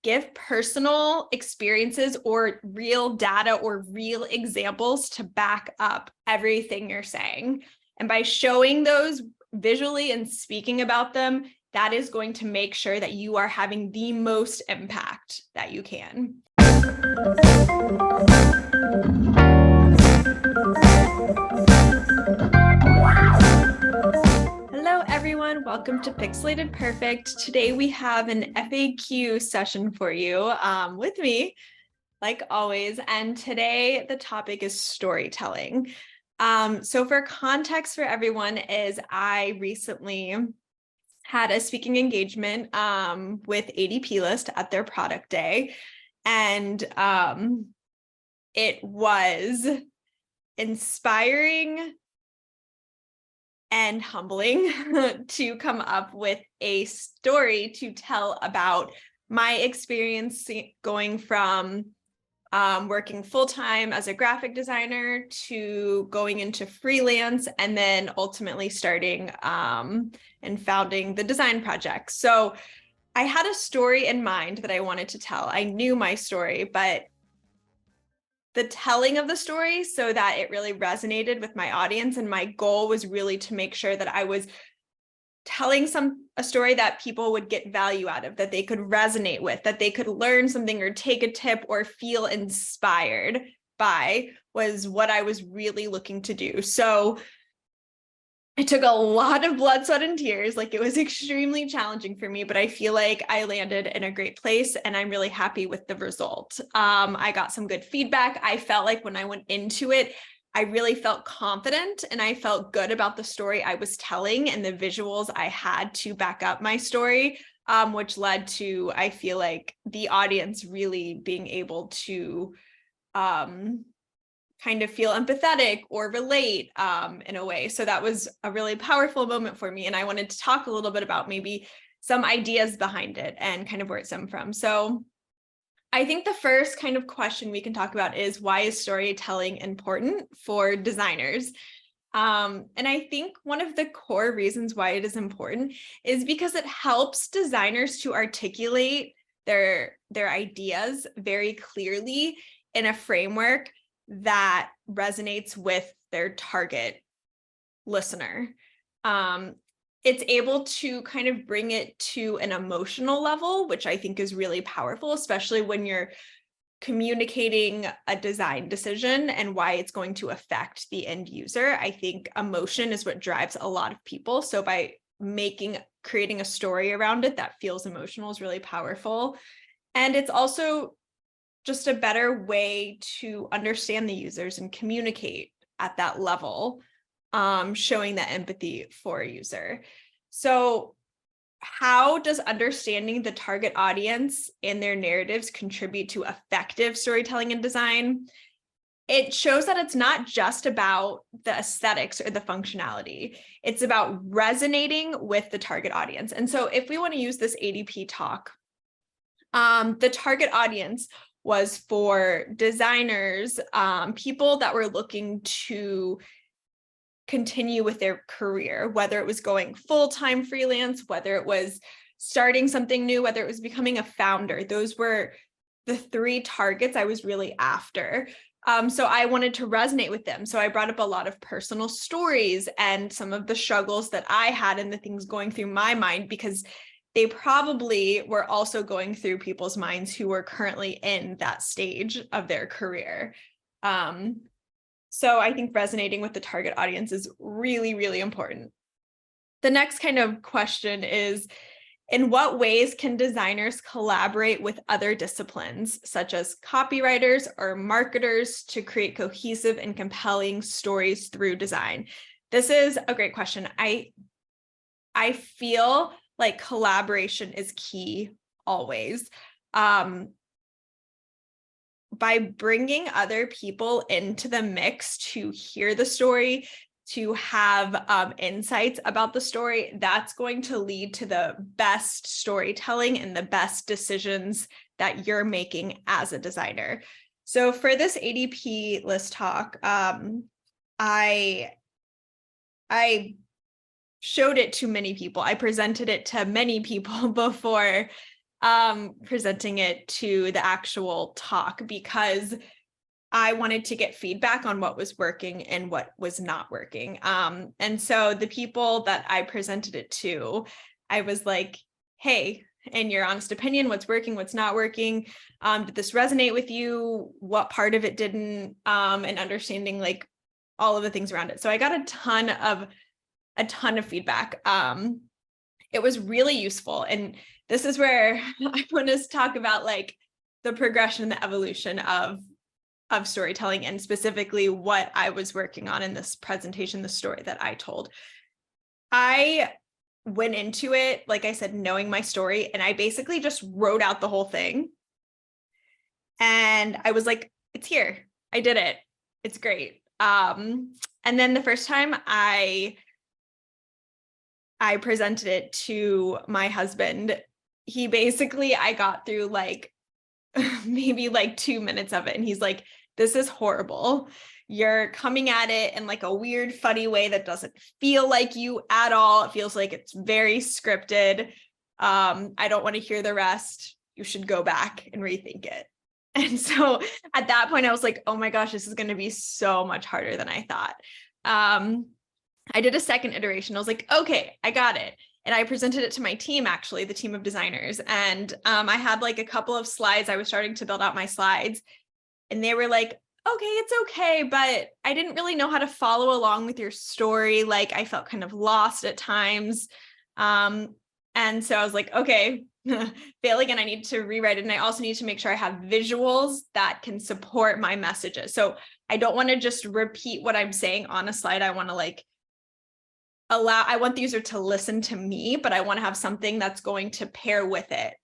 give personal experiences or real data or real examples to back up everything you're saying. And by showing those visually and speaking about them, that is going to make sure that you are having the most impact that you can. Hello, everyone. Welcome to Pixelated Perfect. Today we have an FAQ session for you with me, like always. And today the topic is storytelling. So for context for everyone is I recently had a speaking engagement with ADP List at their product day. And it was inspiring and humbling to come up with a story to tell about my experience going from working full-time as a graphic designer to going into freelance and then ultimately starting and founding the design project. So I had a story in mind that I wanted to tell. I knew my story, but the telling of the story so that it really resonated with my audience. And my goal was really to make sure that I was telling a story that people would get value out of, that they could resonate with, that they could learn something or take a tip or feel inspired by, was what I was really looking to do. So it took a lot of blood, sweat, and tears. Like, it was extremely challenging for me, but I feel like I landed in a great place and I'm really happy with the result. I got some good feedback. I felt like when I went into it, I really felt confident and I felt good about the story I was telling and the visuals I had to back up my story, which led to, I feel like, the audience really being able to kind of feel empathetic or relate in a way. So that was a really powerful moment for me. And I wanted to talk a little bit about maybe some ideas behind it and kind of where it stemmed from. So I think the first kind of question we can talk about is, why is storytelling important for designers? And I think one of the core reasons why it is important is because it helps designers to articulate their ideas very clearly in a framework that resonates with their target listener. It's able to kind of bring it to an emotional level, which I think is really powerful, especially when you're communicating a design decision and why it's going to affect the end user. I think emotion is what drives a lot of people. So by creating a story around it that feels emotional is really powerful. And it's also just a better way to understand the users and communicate at that level, showing that empathy for a user. So how does understanding the target audience and their narratives contribute to effective storytelling and design? It shows that it's not just about the aesthetics or the functionality. It's about resonating with the target audience. And so if we want to use this ADP talk, the target audience was for designers, people that were looking to continue with their career, whether it was going full-time freelance, whether it was starting something new, whether it was becoming a founder. Those were the three targets I was really after. So I wanted to resonate with them. So I brought up a lot of personal stories and some of the struggles that I had and the things going through my mind, because they probably were also going through people's minds who were currently in that stage of their career. So I think resonating with the target audience is really, really important. The next kind of question is, in what ways can designers collaborate with other disciplines, such as copywriters or marketers, to create cohesive and compelling stories through design? This is a great question. I feel like collaboration is key always. By bringing other people into the mix to hear the story, to have insights about the story, that's going to lead to the best storytelling and the best decisions that you're making as a designer. So for this ADP list talk, I showed it to many people. I presented it to many people before presenting it to the actual talk, because I wanted to get feedback on what was working and what was not working. And so the people that I presented it to, I was like, hey, in your honest opinion, what's working, what's not working? Did this resonate with you? What part of it didn't? And understanding like all of the things around it. So I got a ton of feedback. It was really useful. And this is where I want to talk about like the progression and the evolution of storytelling, and specifically what I was working on in this presentation, the story that I told. I went into it, like I said, knowing my story, and I basically just wrote out the whole thing. And I was like, it's here. I did it. It's great. And then the first time I presented it to my husband, I got through like maybe like 2 minutes of it. And he's like, this is horrible. You're coming at it in like a weird, funny way that doesn't feel like you at all. It feels like it's very scripted. I don't want to hear the rest. You should go back and rethink it. And so at that point, I was like, oh my gosh, this is going to be so much harder than I thought. I did a second iteration. I was like, okay, I got it. And I presented it to my team, actually, the team of designers. And I had like a couple of slides. I was starting to build out my slides. And they were like, okay, it's okay, but I didn't really know how to follow along with your story. Like I felt kind of lost at times. And so I was like, okay, fail again. I need to rewrite it. And I also need to make sure I have visuals that can support my messages. So I don't want to just repeat what I'm saying on a slide. I want to I want the user to listen to me, but I want to have something that's going to pair with it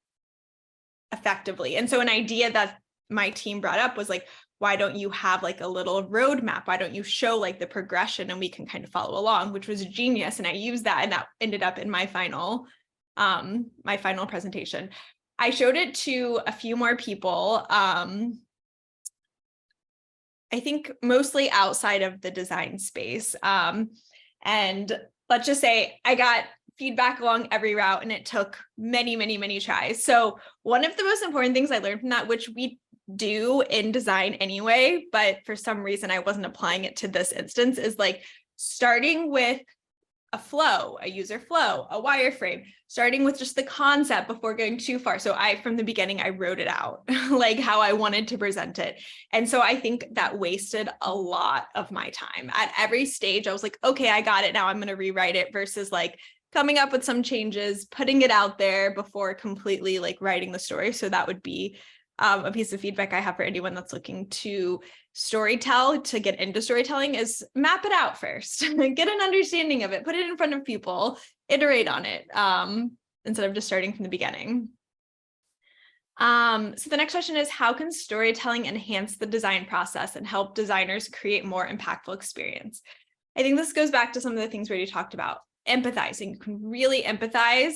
effectively. And so an idea that my team brought up was like, why don't you have like a little roadmap? Why don't you show like the progression and we can kind of follow along, which was genius. And I used that, and that ended up in my final presentation. I showed it to a few more people. I think mostly outside of the design space. And let's just say I got feedback along every route, and it took many, many, many tries. So one of the most important things I learned from that, which we do in design anyway, but for some reason I wasn't applying it to this instance, is like starting with a flow, a user flow, a wireframe, starting with just the concept before going too far. So from the beginning, I wrote it out like how I wanted to present it. And so I think that wasted a lot of my time. At every stage, I was like, okay, I got it. Now I'm going to rewrite it, versus like coming up with some changes, putting it out there before completely like writing the story. So that would be a piece of feedback I have for anyone that's looking to storytell, to get into storytelling, is map it out first, get an understanding of it, put it in front of people, iterate on it, instead of just starting from the beginning. So the next question is, how can storytelling enhance the design process and help designers create more impactful experience? I think this goes back to some of the things we already talked about. Empathizing. You can really empathize,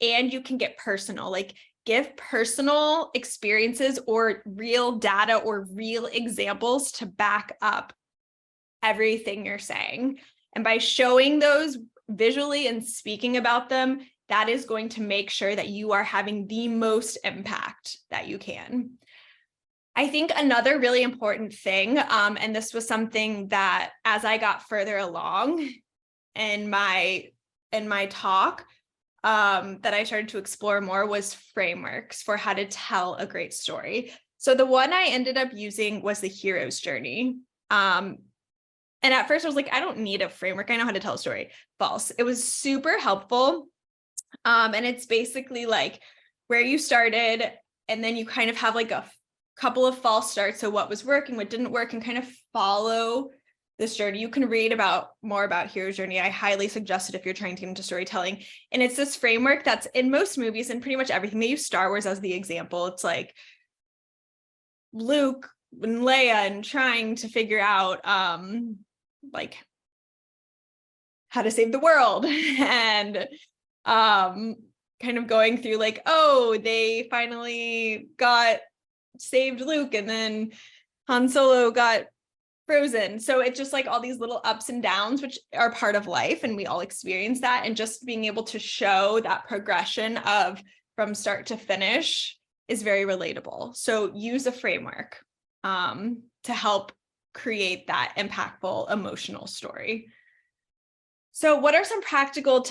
and you can get personal, like give personal experiences or real data or real examples to back up everything you're saying. And by showing those visually and speaking about them, that is going to make sure that you are having the most impact that you can. I think another really important thing, and this was something that as I got further along in my talk, that I started to explore more, was frameworks for how to tell a great story. So the one I ended up using was the hero's journey. And at first I was like, I don't need a framework. I know how to tell a story. False. It was super helpful. And it's basically like where you started, and then you kind of have like a couple of false starts. So what was working, what didn't work, and kind of follow this journey. You can read more about Hero's Journey. I highly suggest it if you're trying to get into storytelling. And it's this framework that's in most movies and pretty much everything. They use Star Wars as the example. It's like Luke and Leia and trying to figure out like how to save the world, and kind of going through like, oh, they finally saved Luke, and then Han Solo got frozen. So it's just like all these little ups and downs, which are part of life, and we all experience that. And just being able to show that progression of from start to finish is very relatable. So use a framework to help create that impactful emotional story. So what are some practical,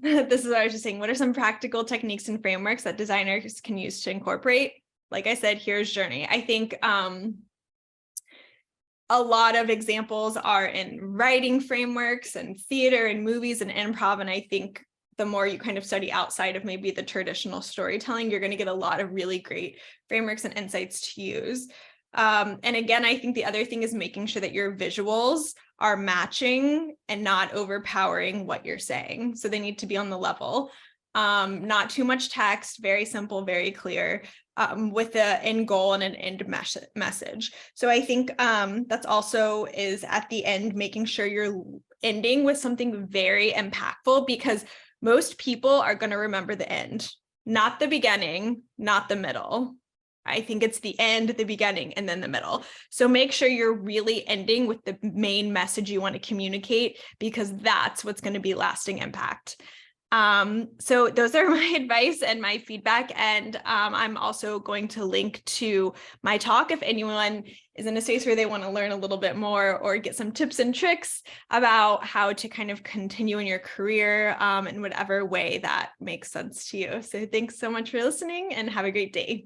this is what I was just saying. What are some practical techniques and frameworks that designers can use to incorporate? Like I said, here's Journey. I think a lot of examples are in writing frameworks and theater and movies and improv. And I think the more you kind of study outside of maybe the traditional storytelling, you're going to get a lot of really great frameworks and insights to use. And again, I think the other thing is making sure that your visuals are matching and not overpowering what you're saying. So they need to be on the level. Not too much text, very simple, very clear, with an end goal and an end message. So I think that's also is at the end, making sure you're ending with something very impactful, because most people are going to remember the end, not the beginning, not the middle. I think it's the end, the beginning, and then the middle. So make sure you're really ending with the main message you want to communicate, because that's what's going to be lasting impact. So those are my advice and my feedback. And I'm also going to link to my talk if anyone is in a space where they want to learn a little bit more or get some tips and tricks about how to kind of continue in your career in whatever way that makes sense to you. So thanks so much for listening and have a great day.